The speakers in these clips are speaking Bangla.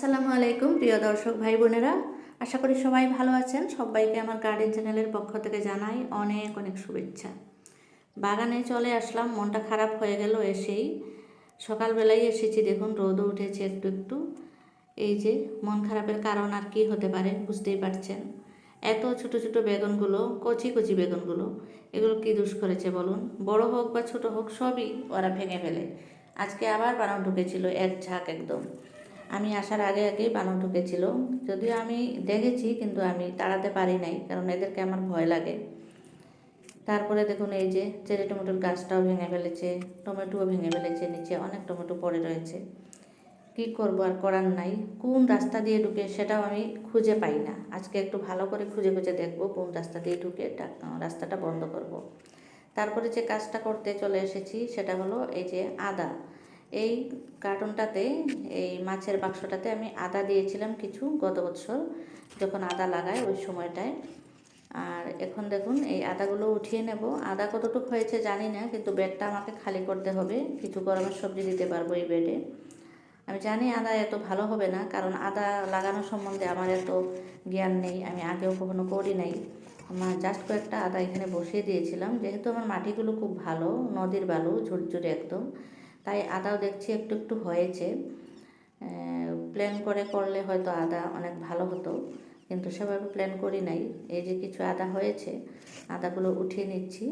আসসালামু আলাইকুম প্রিয় দর্শক ভাই বোনেরা, আশা করি সবাই ভালো আছেন। সবাইকে আমার গার্ডেন চ্যানেলের পক্ষ থেকে জানাই অনেক অনেক শুভেচ্ছা। বাগানে চলে আসলাম, মনটা খারাপ হয়ে গেল এসেই। সকালবেলায় এসেছি, দেখুন রোদও উঠেছে একটু একটু। এই যে মন খারাপের কারণ আর কি হতে পারে বুঝতেই পারছেন। এত ছোট ছোট বেগুনগুলো, কচি কচি বেগুনগুলো, এগুলো কি দোষ করেছে বলুন? বড় হোক বা ছোট হোক সবই ওরা ভেঙে ফেলে। আজকে আবার বানাও ঢুকেছিল এক ঝাঁক একদম। আমি আসার আগে আগেই বানর ঢুকেছিল, যদিও আমি দেখেছি কিন্তু আমি তাড়াতে পারি নাই, কারণ এদেরকে আমার ভয় লাগে। তারপরে দেখুন এই যে চেরি টমেটোর গাছটাও ভেঙে ফেলেছে, টমেটোও ভেঙে ফেলেছে, নিচে অনেক টমেটো পড়ে রয়েছে। কি করব, আর করার নাই। কোন রাস্তা দিয়ে ঢুকে সেটাও আমি খুঁজে পাই না। আজকে একটু ভালো করে খুঁজে খুঁজে দেখব কোন রাস্তা দিয়ে ঢুকে রাস্তাটা বন্ধ করব। তারপরে যে কাজটা করতে চলে এসেছি সেটা হলো এই যে আদা। এই কার্টুনটাতে, এই মাছের বাক্সটাতে আমি আদা দিয়েছিলাম কিছু গত বছর যখন আদা লাগাই ওই সময়টায়। আর এখন দেখুন এই আদাগুলো উঠিয়ে নেব। আদা কতটুকু হয়েছে জানি না, কিন্তু বেডটা আমাকে খালি করতে হবে। কিছু গরমের সবজি দিতে পারবো এই বেডে। আমি জানি আদা এত ভালো হবে না, কারণ আদা লাগানো সম্বন্ধে আমার এত জ্ঞান নেই, আমি আগেও কখনো করি নাই। আমার জাস্ট কয়েকটা আদা এখানে বসিয়ে দিয়েছিলাম, যেহেতু আমার মাটিগুলো খুব ভালো, নদীর বালু ঝুরঝুরে একদম, তাই আদাও দেখছি একটু একটু হয়েছে। প্ল্যান করে করলে হয়তো আদা অনেক ভালো হতো, কিন্তু সেভাবে প্ল্যান করি নাই। এই যে কিছু আদা হয়েছে, আদাগুলো উঠিয়ে নিচ্ছি।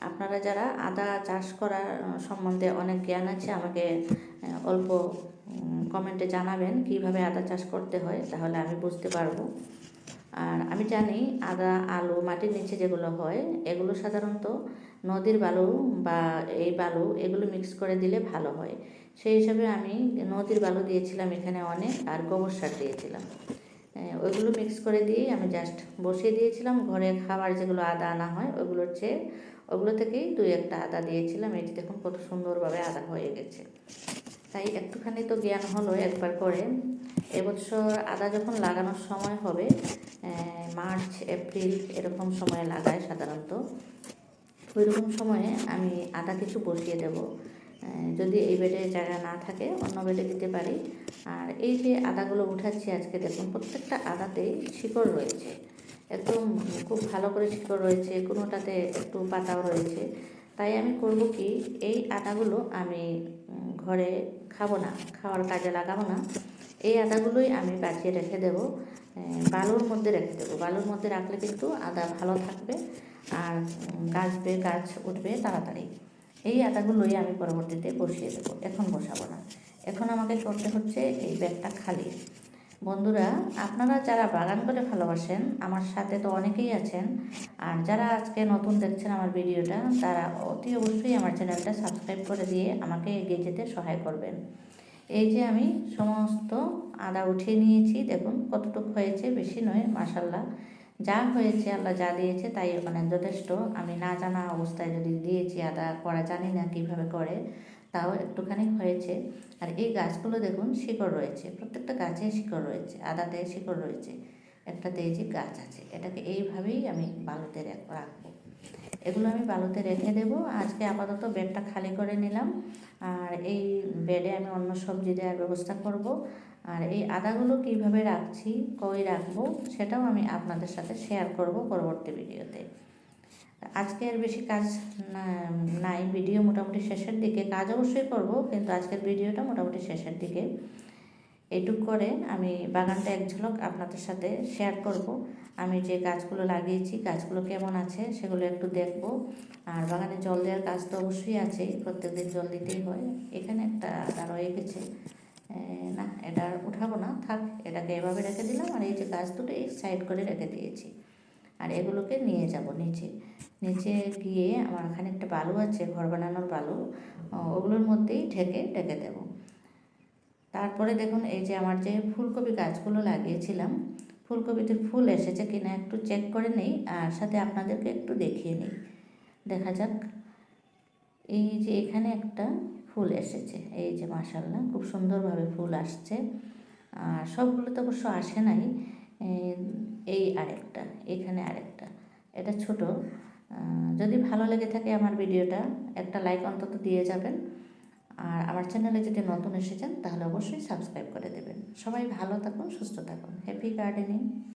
আপনারা যারা আদা চাষ করার সম্বন্ধে অনেক জ্ঞান আছে, আমাকে অল্প কমেন্টে জানাবেন কিভাবে আদা চাষ করতে হয়, তাহলে আমি বুঝতে পারবো। আর আমি জানি আদা, আলু মাটির নিচে যেগুলো হয় এগুলো সাধারণত নদীর বালু বা এই বালু এগুলো মিক্স করে দিলে ভালো হয়। সেই হিসাবে আমি নদীর বালু দিয়েছিলাম এখানে অনেক, আর গোবর সার দিয়েছিলাম। ওইগুলো মিক্স করে দিয়েই আমি জাস্ট বসিয়ে দিয়েছিলাম। ঘরে খাবার যেগুলো আদা আনা হয় ওগুলোর চেয়ে ওগুলো থেকেই দুই একটা আদা দিয়েছিলাম। এই যে দেখুন কত সুন্দরভাবে আদা হয়ে গেছে। তাই একটুখানি তো জ্ঞান হলো একবার করে। এবছর আদা যখন লাগানোর সময় হবে, মার্চ এপ্রিল এরকম সময়ে লাগায় সাধারণত, ওই রকম সময়ে আমি আদা কিছু বসিয়ে দেব। যদি এই বেডে জায়গা না থাকে অন্য বেডে দিতে পারি। আর এই যে আদাগুলো উঠাচ্ছি আজকে, দেখুন প্রত্যেকটা আদাতেই শিকড় রয়েছে, একদম খুব ভালো করে শিকড় রয়েছে, কোনোটাতে একটু পাতাও রয়েছে। তাই আমি করব কি, এই আদাগুলো আমি ঘরে খাবো না, খাওয়ার কাজে লাগাবো না। এই আদাগুলোই আমি বাঁচিয়ে রেখে দেবো, বালুর মধ্যে রেখে দেবো। বালুর মধ্যে রাখলে কিন্তু আদা ভালো থাকবে আর গাছ উঠবে তাড়াতাড়ি। এই আদাগুলোই আমি পরবর্তীতে বসিয়ে দেবো, এখন বসাবো না। এখন আমাকে করতে হচ্ছে এই ব্যাগটা খালি। বন্ধুরা, আপনারা যারা বাগান করে ভালোবাসেন, আমার সাথে তো অনেকেই আছেন, আর যারা আজকে নতুন দেখছেন আমার ভিডিওটা, তারা অতি অবশ্যই আমার চ্যানেলটা সাবস্ক্রাইব করে দিয়ে আমাকে এগিয়ে যেতে সহায় করবেন। এই যে আমি সমস্ত আদা উঠিয়ে নিয়েছি, দেখুন কতটুকু হয়েছে, বেশি নয়, মাশাল্লাহ। যা হয়েছে আল্লাহ যা দিয়েছে তাই অনেক যথেষ্ট। আমি না জানা অবস্থায় যদি দিয়েছি আদা করা, জানি না কিভাবে করে, তাও একটুখানি হয়েছে। আর এই গাছগুলো দেখুন শিকড় রয়েছে, প্রত্যেকটা গাছে শিকড় রয়েছে, আদাতে শিকড় রয়েছে, একটাতে এই যে গাছ আছে। এটাকে এইভাবেই আমি বালুতে রাখবো। এগুলো আমি বালুতে রেখে দেবো। আজকে আপাতত বেডটা খালি করে নিলাম, আর এই বেডে আমি অন্য সবজি দেওয়ার ব্যবস্থা করব। আর এই আদাগুলো কিভাবে রাখছি, কই রাখবো, সেটাও আমি আপনাদের সাথে শেয়ার করব পরবর্তী ভিডিওতে। আজকে আর বেশি কাজ নাই, ভিডিও মোটামুটি শেষের দিকে। কাজ অবশ্যই করব, কিন্তু আজকের ভিডিওটা মোটামুটি শেষের দিকে। এইটুক করে আমি বাগানটা এক ঝলক আপনাদের সাথে শেয়ার করব। আমি যে গাছগুলো লাগিয়েছি, গাছগুলো কেমন আছে সেগুলো একটু দেখব। আর বাগানে জল দেওয়ার কাজ তো অবশ্যই আছে, প্রত্যেকদিন জল দিতেই হয়। এখানে একটা আদা রয়ে গেছে, না এটা উঠাবো না, থাক, এটাকে এভাবে রেখে দিলাম। আর এই যে গাছ দুটো এই সাইড করে রেখে দিয়েছি, আর এগুলোকে নিয়ে যাব নিচে। নিচে গিয়ে আমার এখানে একটা বালু আছে, ঘর বানানোর বালু, ওগুলোর মধ্যেই ঢেকে রেখে দেবো। তারপরে দেখুন এই যে আমার যে ফুলকপি গাছগুলো লাগিয়েছিলাম, ফুলকপিতে ফুল এসেছে কিনা একটু চেক করে নিই, আর সাথে আপনাদেরকে একটু দেখিয়ে নিই। দেখা যাক, এই যে এখানে একটা ফুল এসেছে, এই যে মাশাআল্লাহ খুব সুন্দরভাবে ফুল আসছে। আর সবগুলো তো অবশ্য আসে নাই, এই আরেকটা, এখানে আরেকটা, এটা ছোট। যদি ভালো লেগে থাকে আমার ভিডিওটা, একটা লাইক অন্তত দিয়ে যাবেন। আর আমার চ্যানেলে যদি নতুন এসেছেন তাহলে অবশ্যই সাবস্ক্রাইব করে দেবেন। সবাই ভালো থাকুন, সুস্থ থাকুন। Happy gardening.